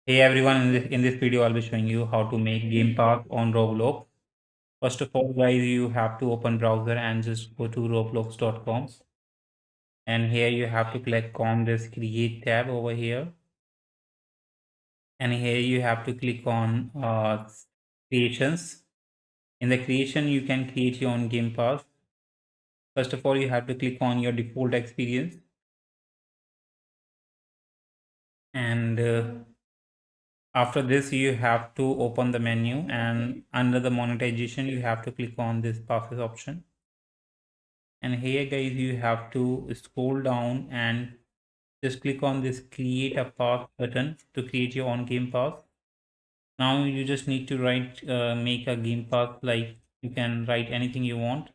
Hey everyone, in this video, I'll be showing you how to make Gamepass on Roblox. First of all, guys, you have to open browser and just go to roblox.com. And here you have to click on this create tab over here. And here you have to click on creations. In the creation, you can create your own Gamepass. First of all, you have to click on your default experience. And after this, you have to open the menu, and under the monetization, you have to click on this passes option. And here guys, you have to scroll down and just click on this create a pass button to create your own game pass. Now you just need to write make a game pass, like you can write anything you want.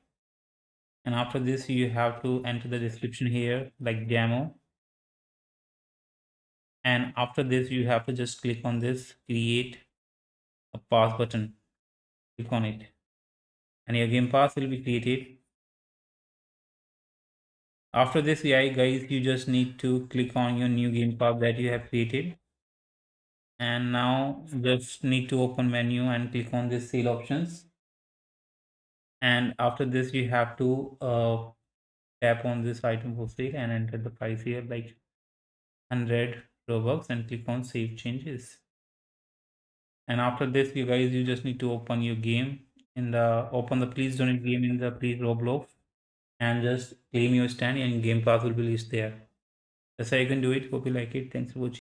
And after this, you have to enter the description here like demo. And after this, you have to just click on this create a pass button. Click on it and your game pass will be created. After this, yeah guys, you just need to click on your new game pass that you have created. And now just need to open menu and click on this sale options. And after this, you have to tap on this item for sale and enter the price here like 100 Robux and click on save changes. And after this, you guys, you just need to open your game in the open the please donate game in the please Roblox and just claim your stand and game pass will be listed there. That's how you can do it. Hope you like it. Thanks for watching.